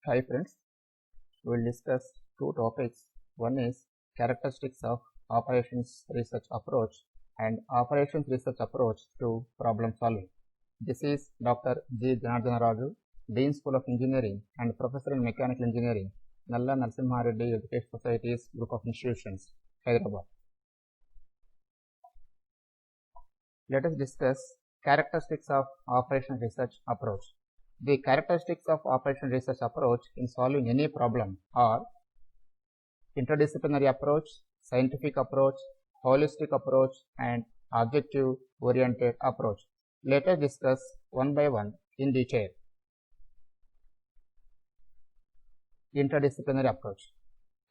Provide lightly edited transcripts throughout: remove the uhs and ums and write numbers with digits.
Hi friends, we will discuss two topics. One is characteristics of operations research approach and operations research approach to problem solving. This is Dr. G. Janardana Raju, Dean School of Engineering and Professor in Mechanical Engineering, Nalla Narasimha Reddy Education Society's Group of Institutions, Hyderabad. Let us discuss characteristics of operations research approach. The characteristics of operation research approach in solving any problem are interdisciplinary approach, scientific approach, holistic approach, and objective-oriented approach. Let us discuss one by one in detail. Interdisciplinary approach.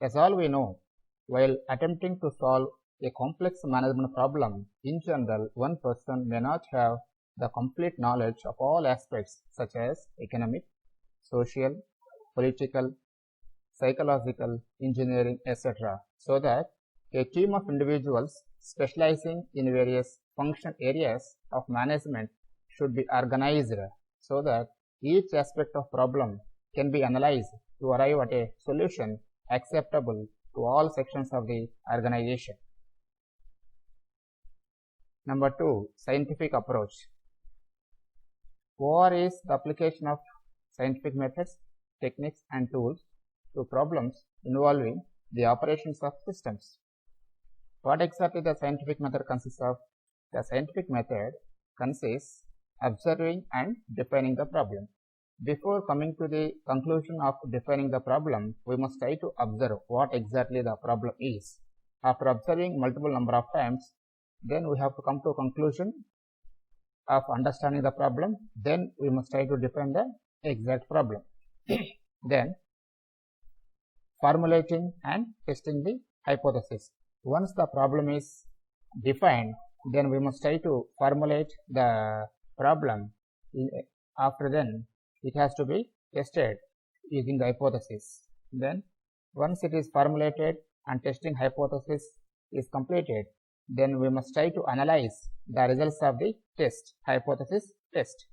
As all we know, while attempting to solve a complex management problem, in general, one person may not have the complete knowledge of all aspects such as economic, social, political, psychological, engineering, etc. So that a team of individuals specializing in various function areas of management should be organized so that each aspect of problem can be analyzed to arrive at a solution acceptable to all sections of the organization. Number 2, scientific approach. OR is the application of scientific methods, techniques and tools to problems involving the operations of systems. What exactly the scientific method consists of? The scientific method consists observing and defining the problem. Before coming to the conclusion of defining the problem, we must try to observe what exactly the problem is. After observing multiple number of times, then we have to come to a conclusion of understanding the problem. Then we must try to define the exact problem. Then formulating and testing the hypothesis. Once the problem is defined, then we must try to formulate the problem. After then, it has to be tested using the hypothesis. Then, once it is formulated and testing hypothesis is completed, then we must try to analyze the results of the test, hypothesis test.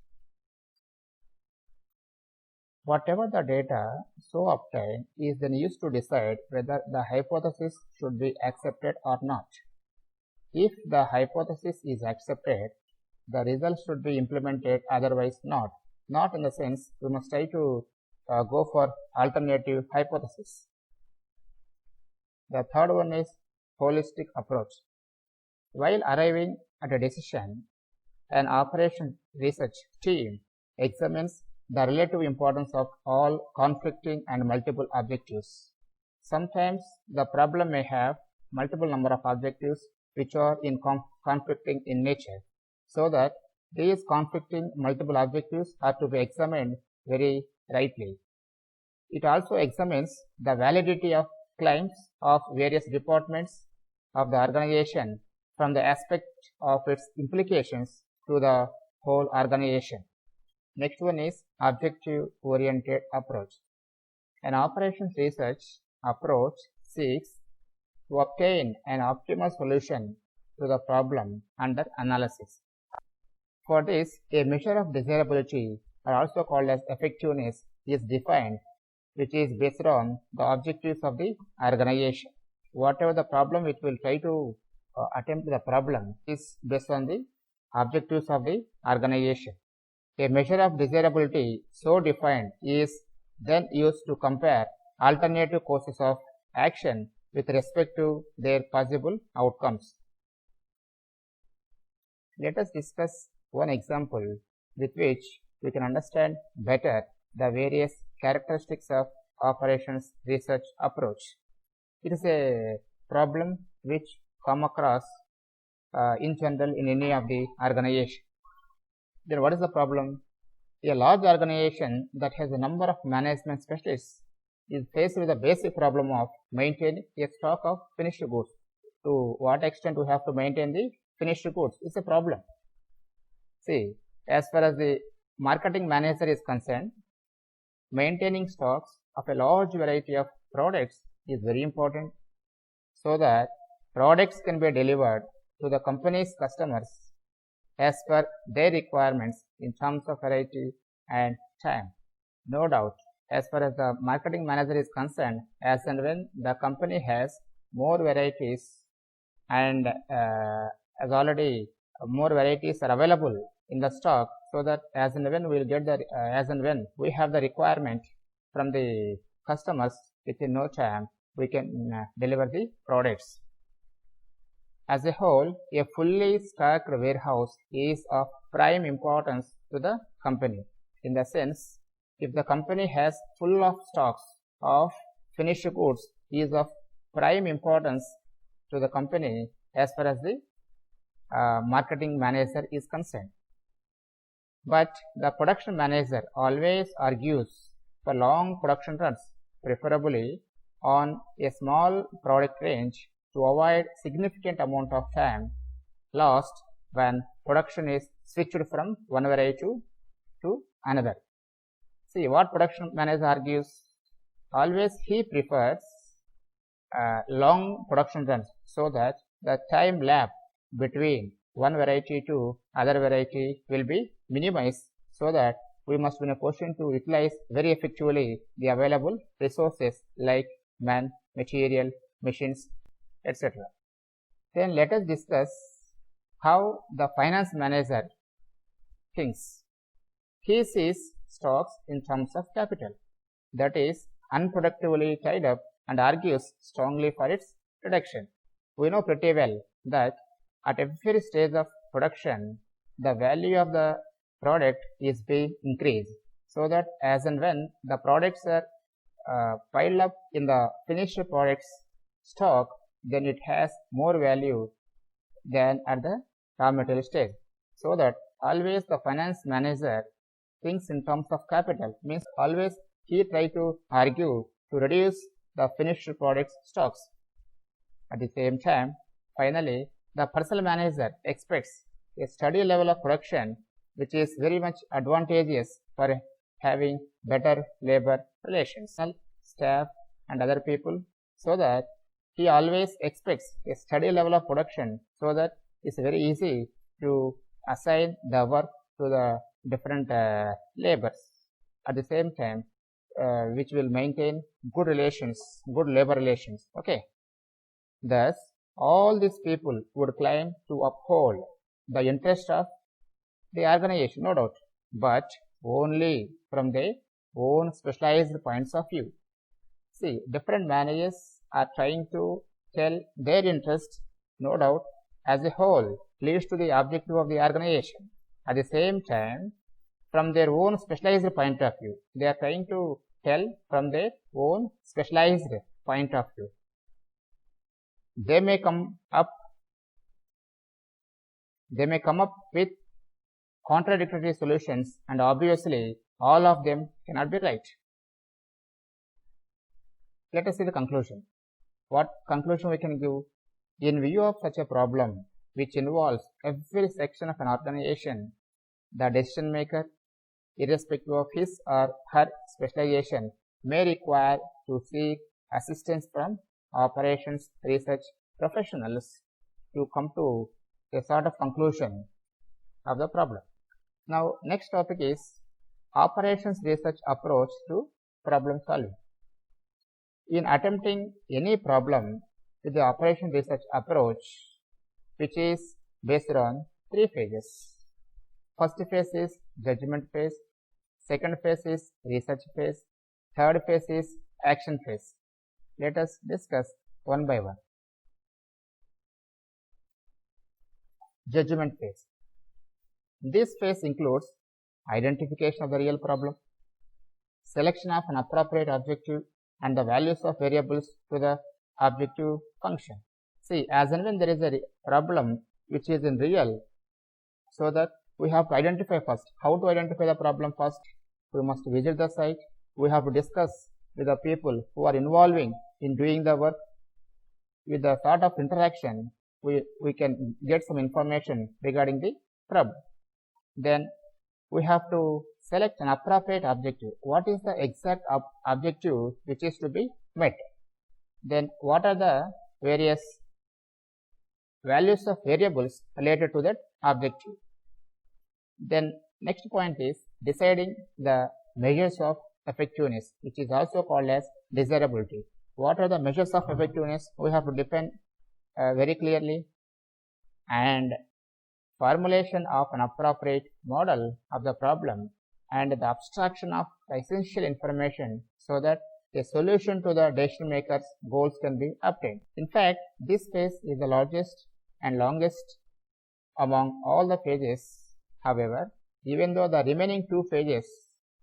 Whatever the data so obtained is then used to decide whether the hypothesis should be accepted or not. If the hypothesis is accepted, the results should be implemented, otherwise not. Not in the sense we must try to go for alternative hypothesis. The third one is holistic approach. While arriving at a decision, an operation research team examines the relative importance of all conflicting and multiple objectives. Sometimes the problem may have multiple number of objectives which are in conflicting in nature, so that these conflicting multiple objectives are to be examined very rightly. It also examines the validity of claims of various departments of the organization from the aspect of its implications to the whole organization. Next one is objective-oriented approach. An operations research approach seeks to obtain an optimal solution to the problem under analysis. For this, a measure of desirability, or also called as effectiveness, is defined, which is based on the objectives of the organization. Whatever the problem which will try to attempt the problem is based on the objectives of the organization. A measure of desirability so defined is then used to compare alternative courses of action with respect to their possible outcomes. Let us discuss one example with which we can understand better the various characteristics of operations research approach. It is a problem which come across in general in any of the organization. Then what is the problem? A large organization that has a number of management specialists is faced with the basic problem of maintaining a stock of finished goods. To what extent we have to maintain the finished goods is a problem. See, as far as the marketing manager is concerned, maintaining stocks of a large variety of products is very important so that products can be delivered to the company's customers as per their requirements in terms of variety and time. No doubt, as far as the marketing manager is concerned, as and when the company has more varieties and as already more varieties are available in the stock, so that as and when we will get the as and when we have the requirement from the customers, within no time we can deliver the products. As a whole, a fully stocked warehouse is of prime importance to the company, in the sense, if the company has full of stocks of finished goods, is of prime importance to the company as far as the marketing manager is concerned. But the production manager always argues for long production runs, preferably on a small product range, to avoid significant amount of time lost when production is switched from one variety to another. See, what production manager argues? Always he prefers long production runs, so that the time lapse between one variety to other variety will be minimized, so that we must be in a position to utilize very effectively the available resources like man, material, machines, etc. Then let us discuss how the finance manager thinks. He sees stocks in terms of capital, that is unproductively tied up, and argues strongly for its reduction. We know pretty well that at every stage of production, the value of the product is being increased, so that as and when the products are piled up in the finished products stock, then it has more value than at the raw material stage. So that always the finance manager thinks in terms of capital, means always he try to argue to reduce the finished products stocks. At the same time, finally, the personnel manager expects a steady level of production, which is very much advantageous for having better labor relations, staff and other people, so that he always expects a steady level of production, so that it's very easy to assign the work to the different labors. At the same time, which will maintain good relations, good labor relations. Okay. Thus, all these people would claim to uphold the interest of the organization, no doubt, but only from their own specialized points of view. See, different managers are trying to tell their interest, no doubt, as a whole leads to the objective of the organization. At the same time, from their own specialized point of view, they are trying to tell from their own specialized point of view. They may come up with contradictory solutions, and obviously all of them cannot be right. Let us see the conclusion. What conclusion we can give? In view of such a problem, which involves every section of an organization, the decision maker, irrespective of his or her specialization, may require to seek assistance from operations research professionals to come to a sort of conclusion of the problem. Now, next topic is operations research approach to problem solving. In attempting any problem with the operation research approach, which is based on 3 phases. First phase is judgment phase, second phase is research phase, third phase is action phase. Let us discuss one by one. Judgment phase. This phase includes identification of the real problem, selection of an appropriate objective, and the values of variables to the objective function. See, as and when there is a problem which is in real, so that we have to identify first. How to identify the problem first? We must visit the site. We have to discuss with the people who are involving in doing the work. With the sort of interaction, we can get some information regarding the problem. Then we have to select an appropriate objective. What is the exact objective which is to be met? Then what are the various values of variables related to that objective? Then next point is deciding the measures of effectiveness, which is also called as desirability. What are the measures of effectiveness? We have to define very clearly, and formulation of an appropriate model of the problem and the abstraction of the essential information so that a solution to the decision maker's goals can be obtained. In fact, this phase is the largest and longest among all the phases. However, even though the remaining two phases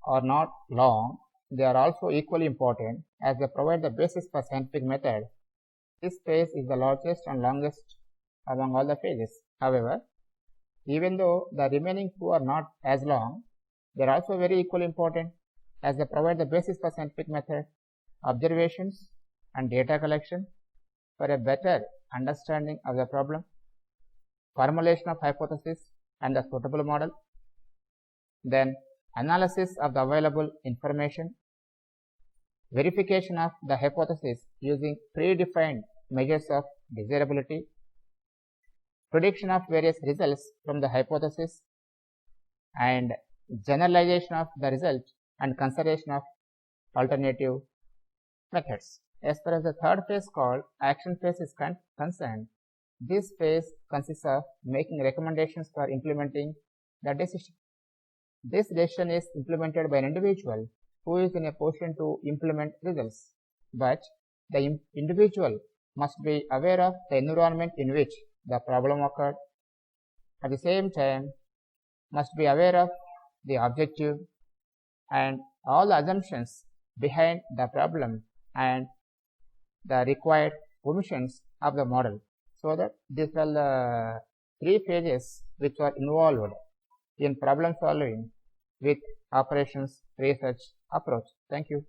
are not long, they are also equally important as they provide the basis for scientific method. This phase is the largest and longest among all the phases. However, even though the remaining two are not as long, they are also very equally important as they provide the basis for scientific method, observations and data collection for a better understanding of the problem, formulation of hypothesis and the suitable model, then analysis of the available information, verification of the hypothesis using predefined measures of desirability, prediction of various results from the hypothesis, and generalization of the result and consideration of alternative methods. As far as the third phase called action phase is concerned, this phase consists of making recommendations for implementing the decision. This decision is implemented by an individual who is in a position to implement results, but the individual must be aware of the environment in which the problem occurred. At the same time, must be aware of the objective and all the assumptions behind the problem and the required omissions of the model. So that these are the three phases which are involved in problem solving with operations research approach. Thank you.